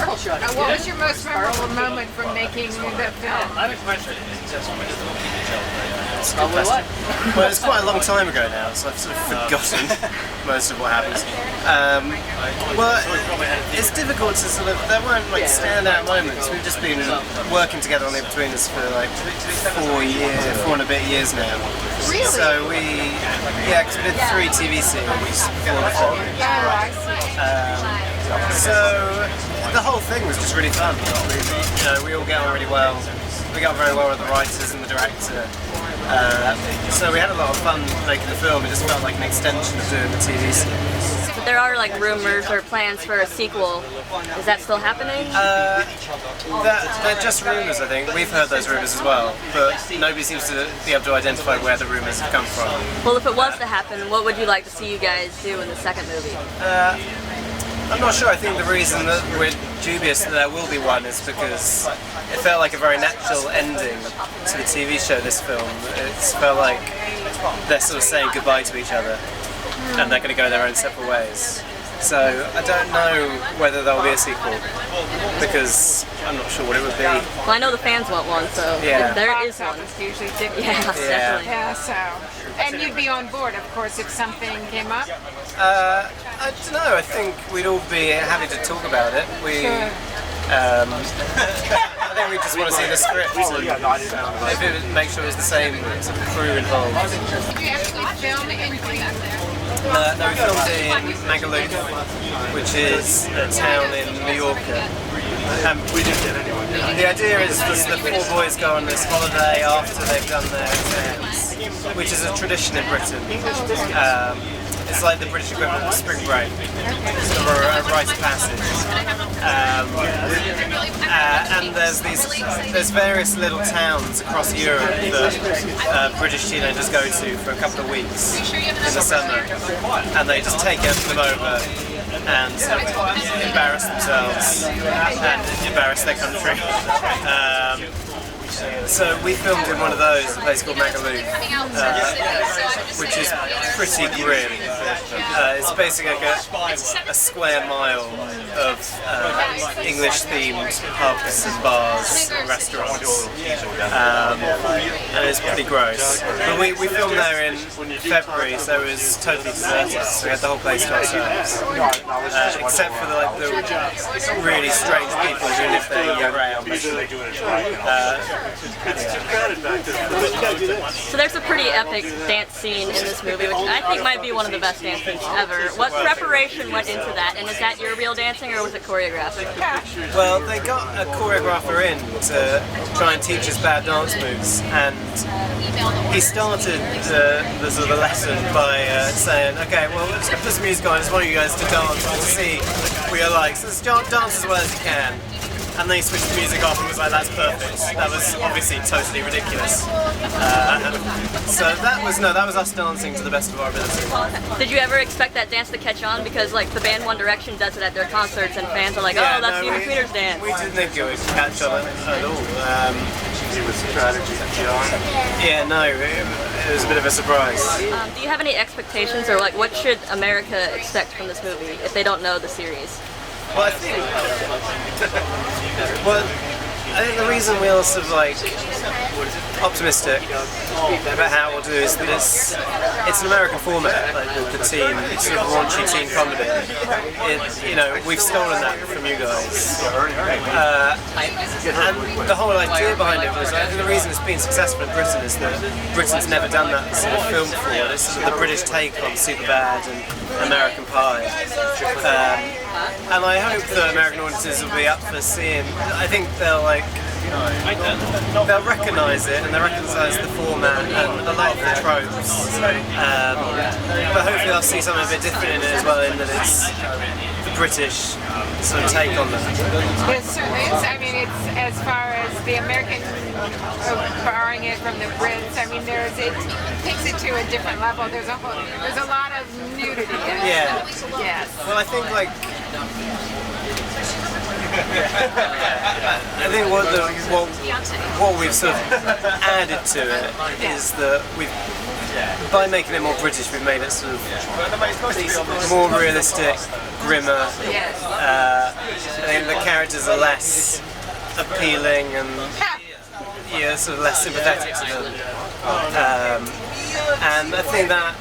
What was your most memorable moment from making the film? That's a good question. Well, it's quite a long time ago now, so I've sort of forgotten most of what happens. Well, it's difficult to sort of, there weren't like standout moments. We've just been working together on Inbetweeners for like 4 and a bit years now. Really? So because we did 3 TV series before the film. So the whole thing was just really fun. We all get on really well. We got very well with the writers and the director. So we had a lot of fun making the film. It just felt like an extension of doing the TV series. But there are like rumors or plans for a sequel. Is that still happening? They're just rumors, I think. We've heard those rumors as well, but nobody seems to be able to identify where the rumors have come from. Well, if it was to happen, what would you like to see you guys do in the second movie? I'm not sure. I think the reason that we're dubious that there will be one is because it felt like a very natural ending to the TV show, this film. It felt like they're sort of saying goodbye to each other and they're going to go their own separate ways. So I don't know whether there'll be a sequel because I'm not sure what it would be. Well, I know the fans want one, so if there is one. Usually definitely. Yeah. So. And you'd be on board, of course, if something came up? I don't know, I think we'd all be happy to talk about it. I think we just want to see the script and if it makes sure it's the same sort of crew involved. Did you actually film in Greece? No, we filmed it in Magaluf, which is a town in Mallorca. The idea is the 4 boys go on this holiday after they've done their exams, which is a tradition in Britain. It's like the British equivalent of spring break, or a rite of passage. And there's various little towns across Europe that British teenagers go to for a couple of weeks in the summer, and they just take them over and embarrass themselves and embarrass their country. So we filmed in one of those, a place called Magaluf, which is pretty grim. It's basically like a square mile of English-themed pubs and bars and restaurants, and it's pretty gross. But we filmed there in February, so it was totally deserted, so we had the whole place to ourselves, except for the really strange people who live there year-round. So there's a pretty epic dance scene in this movie, which I think might be one of the best dance scenes ever. What preparation went into that, and is that your real dancing or was it choreographed? Well, they got a choreographer in to try and teach us bad dance moves, and he started the sort of lesson by saying, okay, well, let's put some music on, I just want you guys to dance to see what you're like, so let's dance as well as you can. And then he switched the music off and was like, that's perfect. That was obviously totally ridiculous. So that was us dancing to the best of our ability. Did you ever expect that dance to catch on? Because like the band One Direction does it at their concerts and fans are like, oh, that's the Inbetweeners dance. We didn't think it would catch on at all. It was strategy. Yeah, no, it was a bit of a surprise. Do you have any expectations, or like what should America expect from this movie if they don't know the series? Well, I think the reason we're sort of like optimistic about how we'll do is that it's an American format, like the teen, sort of raunchy teen comedy. We've stolen that from you guys. And the whole idea behind it was, I think the reason it's been successful in Britain is that Britain's never done that sort of film before. It's sort of the British take on Superbad and American Pie. And I hope that American audiences will be up for seeing. I think they'll recognise it and they'll recognise the format and a lot of the tropes. But hopefully they'll see something a bit different in it as well, in that it's the British sort of take on that. It certainly is. I mean, it's as far as the American borrowing it from the Brits. I mean, it takes it to a different level. There's a lot of nudity in it. Yeah. Yes. Well, I think I think what we've sort of added to it is that we've by making it more British, we've made it sort of more realistic, grimmer. Yes. I think the characters are less appealing and sort of less sympathetic to them. And I think that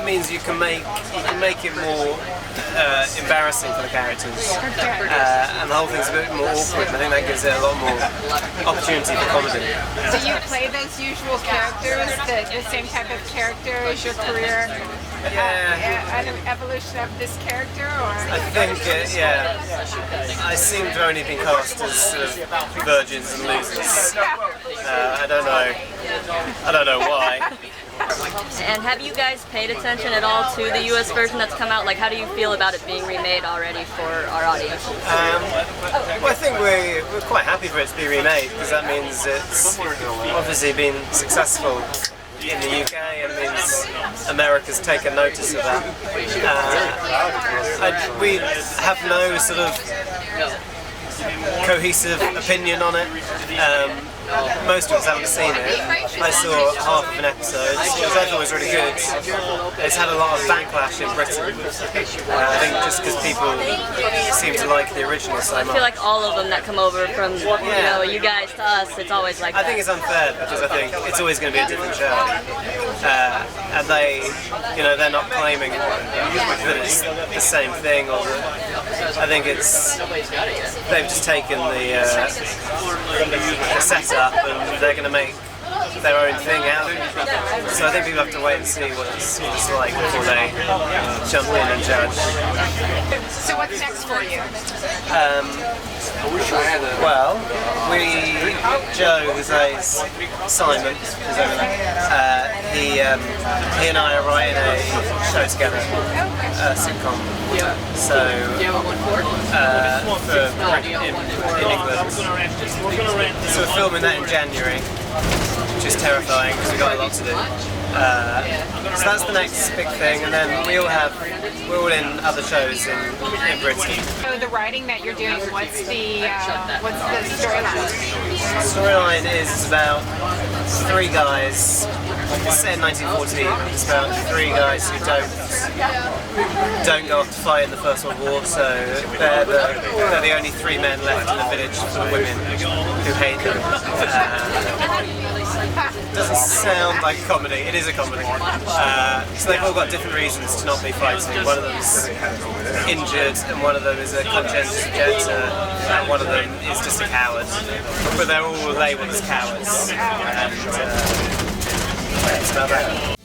means you can make it more embarrassing for the characters, and the whole thing's a bit more awkward. I think that gives it a lot more opportunity for comedy. Do you play those usual characters, the same type of character as your career? An evolution of this character, or? I think, I seem to have only been cast as sort of virgins and losers. I don't know why. And have you guys paid attention at all to the US version that's come out? Like, how do you feel about it being remade already for our audience? Well, I think we're quite happy for it to be remade, because that means it's obviously been successful in the UK, and it means America's taken notice of that. We have no sort of cohesive opinion on it. Most of us haven't seen it. I saw half of an episode, which I thought was really good. It's had a lot of backlash in Britain. I think just because people seem to like the original so much. I feel like all of them that come over from you guys to us, it's always like that. I think it's unfair, because I think it's always going to be a different show. And they're not claiming that it's the same thing, or I think they've just taken the setup and they're going to make their own thing out of it. So I think people have to wait and see what it's like before they jump in and judge. So what's next for you? Well, Joe, who plays Simon, who's over there, he and I are writing a show together, a sitcom. So, in England. So we're filming that in January, which is terrifying because we've got a lot to do. So that's the next big thing, and then we're all in other shows in Britain. So the writing that you're doing, what's the storyline? The storyline is about three guys. It's set in 1914. It's about three guys who don't go off to fight in the First World War. So they're the only three men left in the village for the women who hate them. Doesn't sound like a comedy. It is a comedy. So they've all got different reasons to not be fighting. One of them's injured, and one of them is a conscientious objector, and one of them is just a coward. But they're all labelled as cowards. And it's about that.